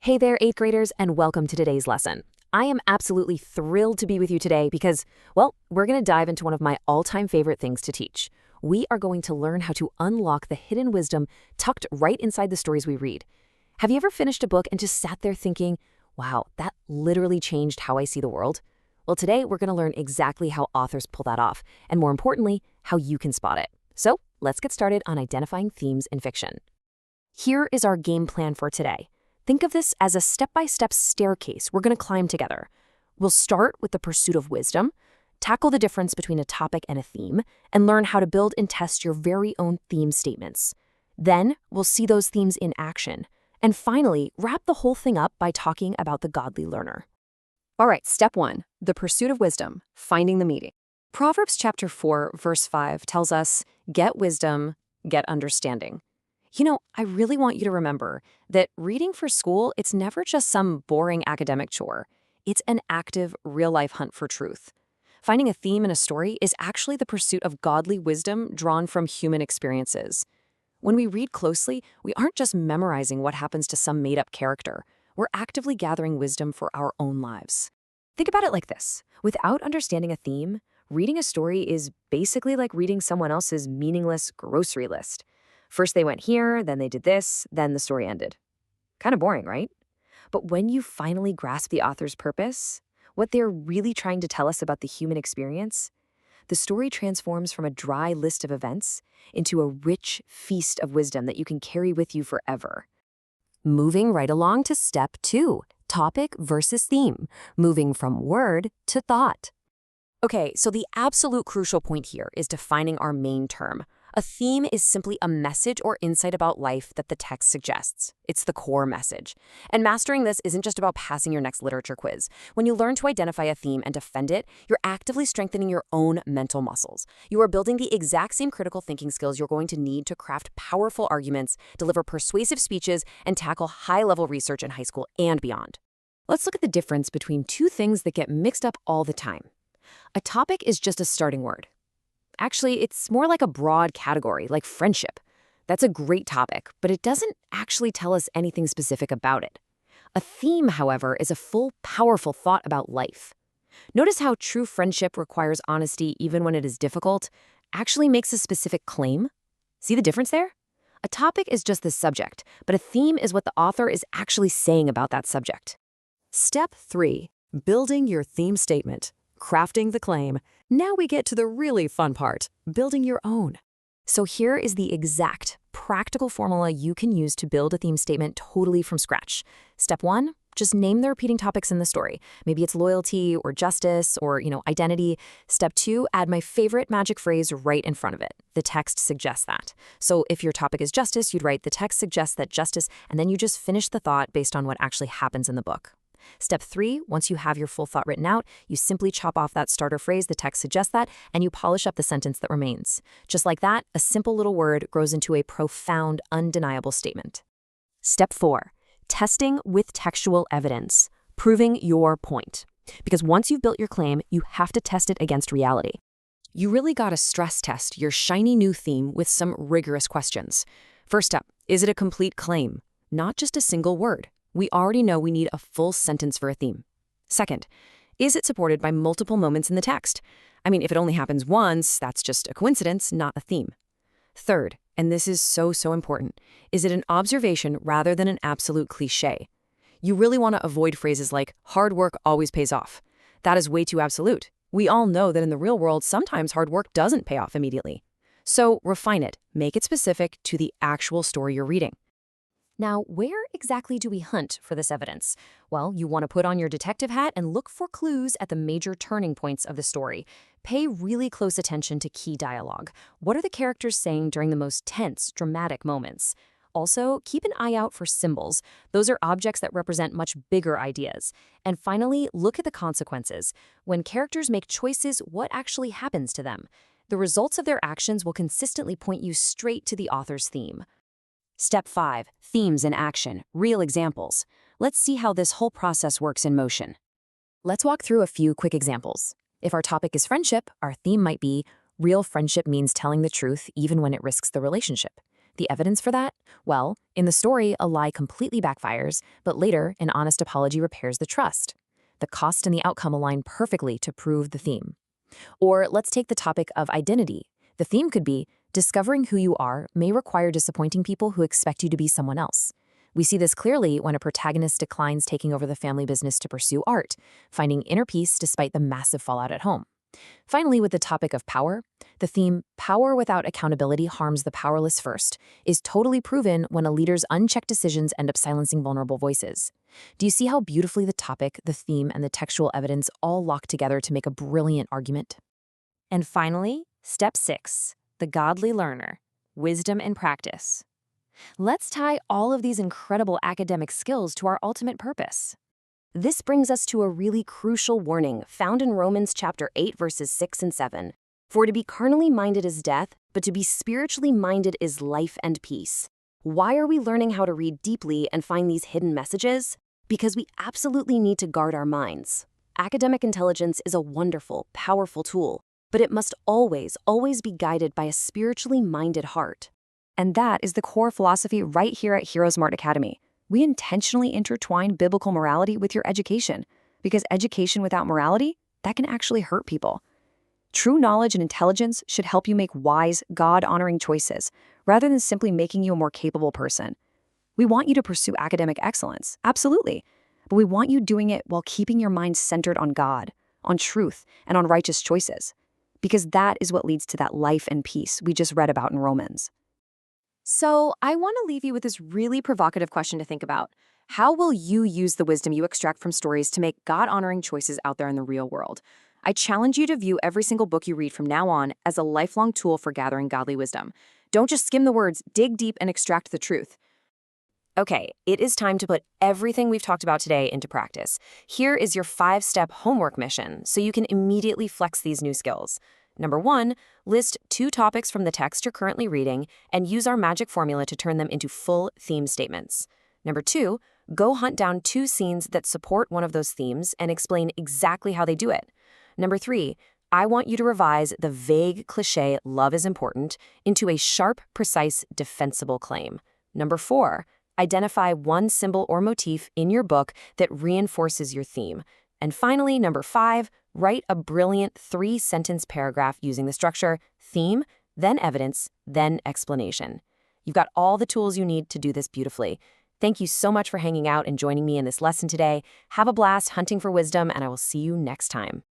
Hey there, 8th graders, and welcome to today's lesson. I am absolutely thrilled to be with you today because, well, we're going to dive into one of my all-time favorite things to teach. We are going to learn how to unlock the hidden wisdom tucked right inside the stories we read. Have you ever finished a book and just sat there thinking, wow, that literally changed how I see the world? Well, today we're going to learn exactly how authors pull that off, and more importantly, how you can spot it. So let's get started on identifying themes in fiction. Here is our game plan for today. Think of this as a step-by-step staircase we're going to climb together. We'll start with the pursuit of wisdom, tackle the difference between a topic and a theme, and learn how to build and test your very own theme statements. Then, we'll see those themes in action. And finally, wrap the whole thing up by talking about the godly learner. All right, step 1, the pursuit of wisdom, finding the meaning. Proverbs chapter 4, verse 5 tells us, get wisdom, get understanding. I really want you to remember that reading for school, it's never just some boring academic chore. It's an active, real-life hunt for truth. Finding a theme in a story is actually the pursuit of godly wisdom drawn from human experiences. When we read closely, we aren't just memorizing what happens to some made-up character. We're actively gathering wisdom for our own lives. Think about it like this. Without understanding a theme, reading a story is basically like reading someone else's meaningless grocery list. First they went here, then they did this, then the story ended. Kind of boring, right? But when you finally grasp the author's purpose, what they're really trying to tell us about the human experience, the story transforms from a dry list of events into a rich feast of wisdom that you can carry with you forever. Moving right along to step 2, topic versus theme, moving from word to thought. Okay, so the absolute crucial point here is defining our main term. A theme is simply a message or insight about life that the text suggests. It's the core message. And mastering this isn't just about passing your next literature quiz. When you learn to identify a theme and defend it, you're actively strengthening your own mental muscles. You are building the exact same critical thinking skills you're going to need to craft powerful arguments, deliver persuasive speeches, and tackle high-level research in high school and beyond. Let's look at the difference between two things that get mixed up all the time. A topic is just a starting word. Actually, it's more like a broad category, like friendship. That's a great topic, but it doesn't actually tell us anything specific about it. A theme, however, is a full, powerful thought about life. Notice how true friendship requires honesty even when it is difficult, actually makes a specific claim. See the difference there? A topic is just the subject, but a theme is what the author is actually saying about that subject. Step 3, building your theme statement. Crafting the claim. Now we get to the really fun part, building your own. So here is the exact, practical formula you can use to build a theme statement totally from scratch. Step 1, just name the repeating topics in the story. Maybe it's loyalty or justice or, identity. Step 2, add my favorite magic phrase right in front of it. The text suggests that. So if your topic is justice, you'd write the text suggests that justice, and then you just finish the thought based on what actually happens in the book. Step 3, once you have your full thought written out, you simply chop off that starter phrase, the text suggests that, and you polish up the sentence that remains. Just like that, a simple little word grows into a profound, undeniable statement. Step 4, testing with textual evidence, proving your point. Because once you've built your claim, you have to test it against reality. You really gotta stress test your shiny new theme with some rigorous questions. First up, is it a complete claim? Not just a single word. We already know we need a full sentence for a theme. Second, is it supported by multiple moments in the text? If it only happens once, that's just a coincidence, not a theme. Third, and this is so important, is it an observation rather than an absolute cliché? You really want to avoid phrases like, hard work always pays off. That is way too absolute. We all know that in the real world, sometimes hard work doesn't pay off immediately. So refine it, make it specific to the actual story you're reading. Now, where exactly do we hunt for this evidence? Well, you want to put on your detective hat and look for clues at the major turning points of the story. Pay really close attention to key dialogue. What are the characters saying during the most tense, dramatic moments? Also, keep an eye out for symbols. Those are objects that represent much bigger ideas. And finally, look at the consequences. When characters make choices, what actually happens to them? The results of their actions will consistently point you straight to the author's theme. Step 5, themes in action, real examples. Let's see how this whole process works in motion. Let's walk through a few quick examples. If our topic is friendship, our theme might be, real friendship means telling the truth even when it risks the relationship. The evidence for that? Well, in the story, a lie completely backfires, but later, an honest apology repairs the trust. The cost and the outcome align perfectly to prove the theme. Or let's take the topic of identity. The theme could be, discovering who you are may require disappointing people who expect you to be someone else. We see this clearly when a protagonist declines taking over the family business to pursue art, finding inner peace despite the massive fallout at home. Finally, with the topic of power, the theme, power without accountability harms the powerless first, is totally proven when a leader's unchecked decisions end up silencing vulnerable voices. Do you see how beautifully the topic, the theme, and the textual evidence all lock together to make a brilliant argument? And finally, step 6, the godly learner, wisdom and practice. Let's tie all of these incredible academic skills to our ultimate purpose. This brings us to a really crucial warning found in Romans chapter 8, verses 6 and 7. For to be carnally minded is death, but to be spiritually minded is life and peace. Why are we learning how to read deeply and find these hidden messages? Because we absolutely need to guard our minds. Academic intelligence is a wonderful, powerful tool, but it must always, always be guided by a spiritually minded heart. And that is the core philosophy right here at HeroesMart Academy. We intentionally intertwine biblical morality with your education, because education without morality, that can actually hurt people. True knowledge and intelligence should help you make wise, God-honoring choices, rather than simply making you a more capable person. We want you to pursue academic excellence, absolutely, but we want you doing it while keeping your mind centered on God, on truth, and on righteous choices, because that is what leads to that life and peace we just read about in Romans. So, I want to leave you with this really provocative question to think about. How will you use the wisdom you extract from stories to make God-honoring choices out there in the real world? I challenge you to view every single book you read from now on as a lifelong tool for gathering godly wisdom. Don't just skim the words, dig deep and extract the truth. Okay, it is time to put everything we've talked about today into practice. Here is your 5-step homework mission so you can immediately flex these new skills. Number 1, list 2 topics from the text you're currently reading and use our magic formula to turn them into full theme statements. Number 2, go hunt down 2 scenes that support one of those themes and explain exactly how they do it. Number 3, I want you to revise the vague cliché "love is important" into a sharp, precise, defensible claim. Number 4, identify one symbol or motif in your book that reinforces your theme. And finally, number 5, write a brilliant 3-sentence paragraph using the structure theme, then evidence, then explanation. You've got all the tools you need to do this beautifully. Thank you so much for hanging out and joining me in this lesson today. Have a blast hunting for wisdom, and I will see you next time.